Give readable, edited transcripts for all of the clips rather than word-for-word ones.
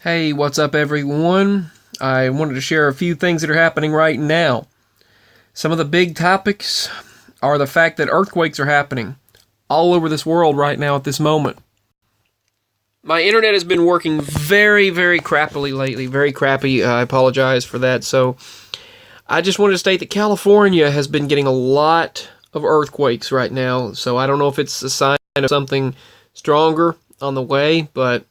Hey, what's up, everyone? I wanted to share a few things that are happening right now. Some of the big topics are the fact that earthquakes are happening all over this world right now at this moment. My internet has been working very, very crappily lately. Very crappy. I apologize for that. So, I just wanted to state that California has been getting a lot of earthquakes right now. So, I don't know if it's a sign of something stronger on the way, but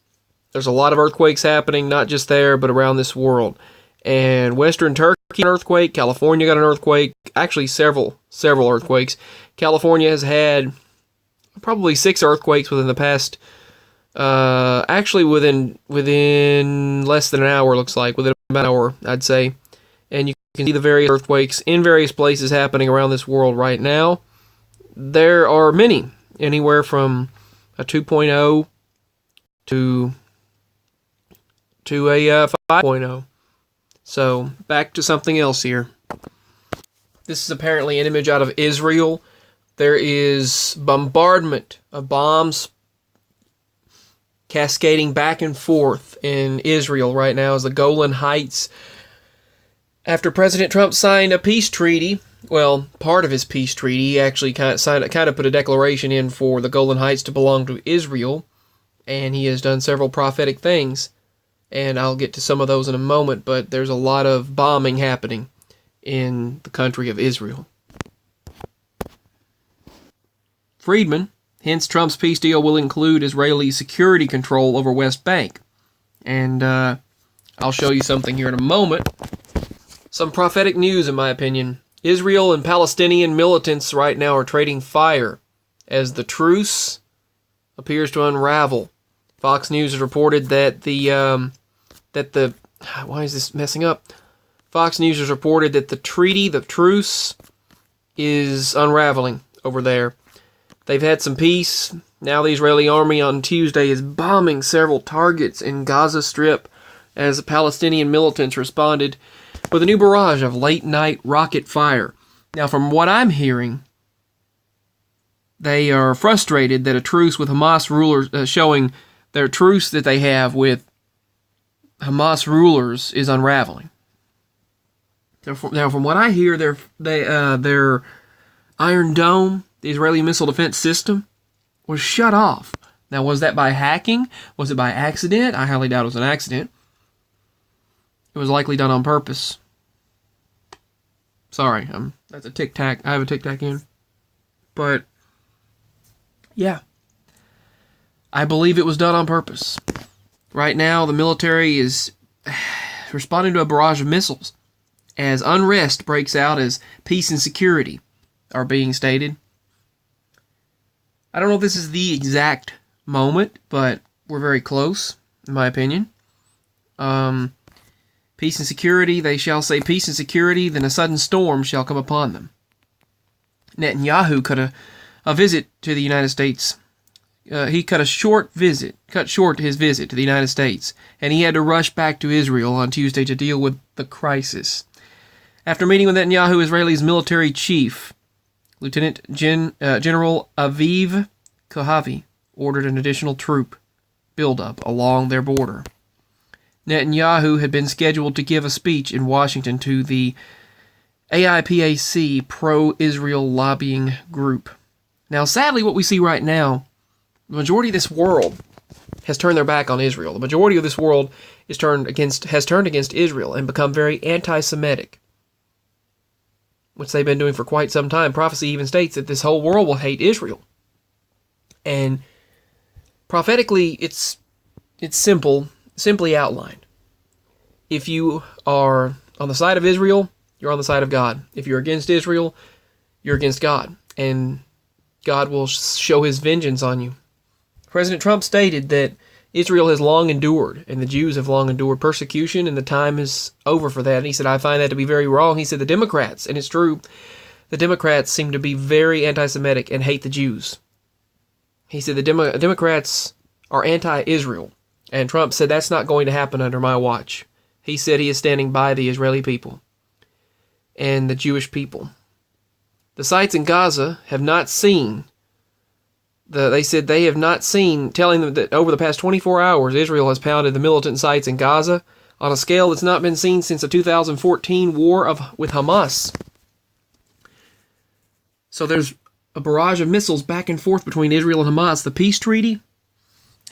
there's a lot of earthquakes happening, not just there, but around this world. And Western Turkey got an earthquake, California got an earthquake, actually several earthquakes. California has had probably 6 earthquakes within the past, actually within less than an hour, looks like, within about an hour, I'd say. And you can see the various earthquakes in various places happening around this world right now. There are many, anywhere from a 2.0 to a 5.0. So, back to something else here. This is apparently an image out of Israel. There is bombardment of bombs cascading back and forth in Israel right now as the Golan Heights. After President Trump signed a peace treaty, well, part of his peace treaty, he actually kind of put a declaration in for the Golan Heights to belong to Israel, and he has done several prophetic things. And I'll get to some of those in a moment, but there's a lot of bombing happening in the country of Israel. Friedman, hence Trump's peace deal will include Israeli security control over West Bank. And I'll show you something here in a moment. Some prophetic news, in my opinion. Israel and Palestinian militants right now are trading fire as the truce appears to unravel. Fox News has reported that why is this messing up? Fox News has reported that the truce, is unraveling over there. They've had some peace. Now the Israeli army on Tuesday is bombing several targets in Gaza Strip as the Palestinian militants responded with a new barrage of late-night rocket fire. Now, from what I'm hearing, they are frustrated that a truce with Hamas rulers, showing their truce that they have with Hamas rulers, is unraveling. Now, from what I hear, their Iron Dome, the Israeli missile defense system, was shut off. Now, was that by hacking? Was it by accident? I highly doubt it was an accident. It was likely done on purpose. Sorry, that's a tic-tac. I have a tic-tac in. But, yeah. I believe it was done on purpose. Right now, the military is responding to a barrage of missiles as unrest breaks out as peace and security are being stated. I don't know if this is the exact moment, but we're very close, in my opinion. Peace and security, they shall say peace and security, then a sudden storm shall come upon them. Netanyahu cut a visit to the United States. He cut short his visit to the United States, and he had to rush back to Israel on Tuesday to deal with the crisis. After meeting with Netanyahu, Israel's military chief, Lieutenant General Aviv Kohavi, ordered an additional troop buildup along their border. Netanyahu had been scheduled to give a speech in Washington to the AIPAC pro-Israel lobbying group. Now, sadly, what we see right now, the majority of this world has turned their back on Israel. The majority of this world has turned against Israel and become very anti-Semitic, which they've been doing for quite some time. Prophecy even states that this whole world will hate Israel. And prophetically, it's simply outlined. If you are on the side of Israel, you're on the side of God. If you're against Israel, you're against God. And God will show his vengeance on you. President Trump stated that Israel has long endured, and the Jews have long endured persecution, and the time is over for that. And he said, I find that to be very wrong. He said the Democrats, and it's true, the Democrats seem to be very anti-Semitic and hate the Jews. He said the Democrats are anti-Israel, and Trump said that's not going to happen under my watch. He said he is standing by the Israeli people and the Jewish people. The sites in Gaza have not seen They said they have not seen, telling them that over the past 24 hours, Israel has pounded the militant sites in Gaza on a scale that's not been seen since the 2014 war with Hamas. So there's a barrage of missiles back and forth between Israel and Hamas. The peace treaty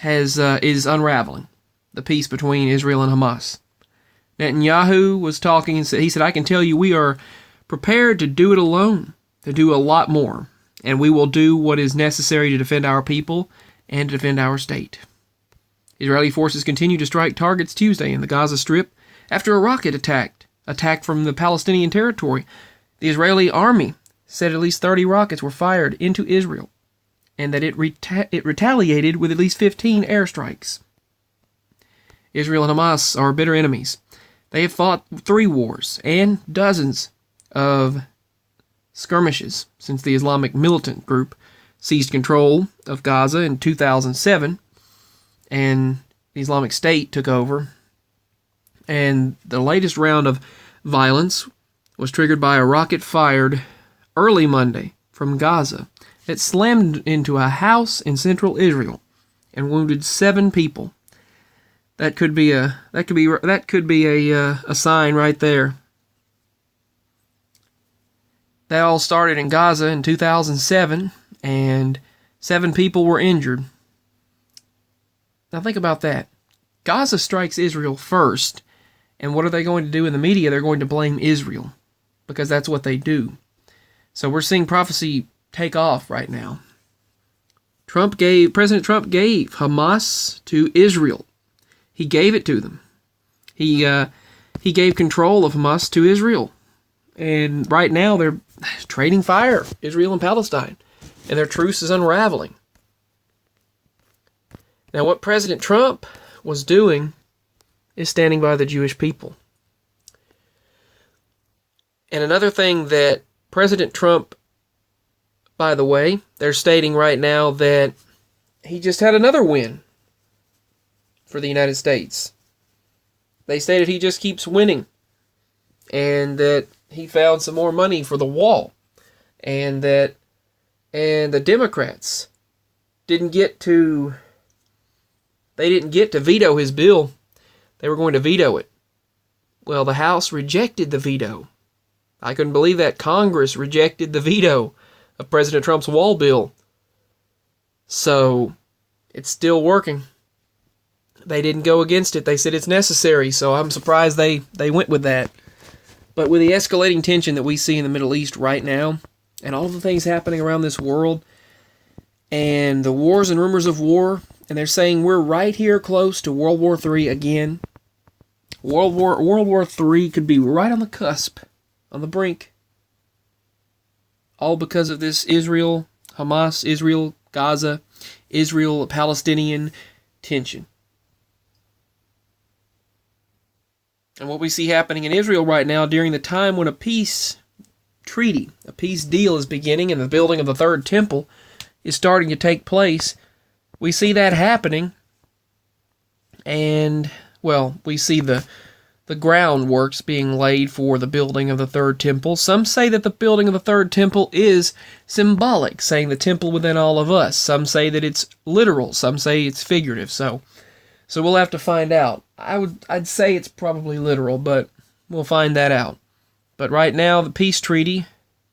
is unraveling. The peace between Israel and Hamas. Netanyahu was talking and he said, I can tell you we are prepared to do it alone, to do a lot more, and we will do what is necessary to defend our people and to defend our state. Israeli forces continue to strike targets Tuesday in the Gaza Strip after a rocket attack from the Palestinian territory. The Israeli army said at least 30 rockets were fired into Israel and that it retaliated with at least 15 airstrikes. Israel and Hamas are bitter enemies. They have fought 3 wars and dozens of skirmishes since the Islamic militant group seized control of Gaza in 2007 and the Islamic State took over. And the latest round of violence was triggered by a rocket fired early Monday from Gaza that slammed into a house in central Israel and wounded 7 people. That could be a sign right there. That all started in Gaza in 2007, and 7 people were injured. Now think about that. Gaza strikes Israel first, and what are they going to do in the media? They're going to blame Israel, because that's what they do. So we're seeing prophecy take off right now. President Trump gave Hamas to Israel. He gave it to them. He gave control of Hamas to Israel. And right now they're trading fire, Israel and Palestine. And their truce is unraveling. Now what President Trump was doing is standing by the Jewish people. And another thing that President Trump, by the way, they're stating right now that he just had another win for the United States. They stated he just keeps winning, and that he found some more money for the wall, and the Democrats didn't get to veto his bill. They were going to veto it. Well, the House rejected the veto. I couldn't believe that. Congress rejected the veto of President Trump's wall bill. So it's still working. They didn't go against it. They said it's necessary, so I'm surprised they went with that. But with the escalating tension that we see in the Middle East right now, and all the things happening around this world, and the wars and rumors of war, and they're saying we're right here close to World War III again. World War III could be right on the cusp, on the brink. All because of this Israel, Hamas, Israel, Gaza, Israel, Palestinian tension. And what we see happening in Israel right now during the time when a peace treaty, a peace deal is beginning and the building of the third temple is starting to take place, we see that happening. And, well, we see the groundworks being laid for the building of the third temple. Some say that the building of the third temple is symbolic, saying the temple within all of us. Some say that it's literal. Some say it's figurative. So we'll have to find out. I'd say it's probably literal, but we'll find that out. But right now, the peace treaty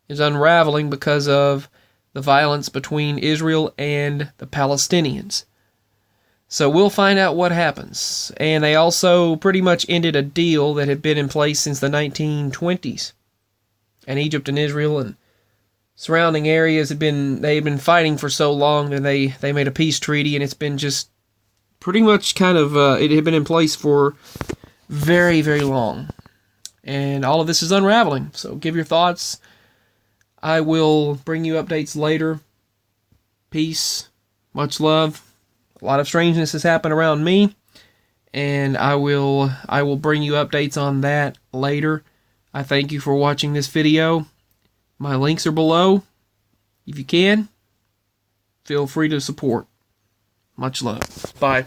is unraveling because of the violence between Israel and the Palestinians. So we'll find out what happens. And they also pretty much ended a deal that had been in place since the 1920s. And Egypt and Israel and surrounding areas had been fighting for so long that they made a peace treaty, and it's been just pretty much kind of, it had been in place for very, very long. And all of this is unraveling. So give your thoughts. I will bring you updates later. Peace. Much love. A lot of strangeness has happened around me. And I will bring you updates on that later. I thank you for watching this video. My links are below. If you can, feel free to support. Much love. Bye.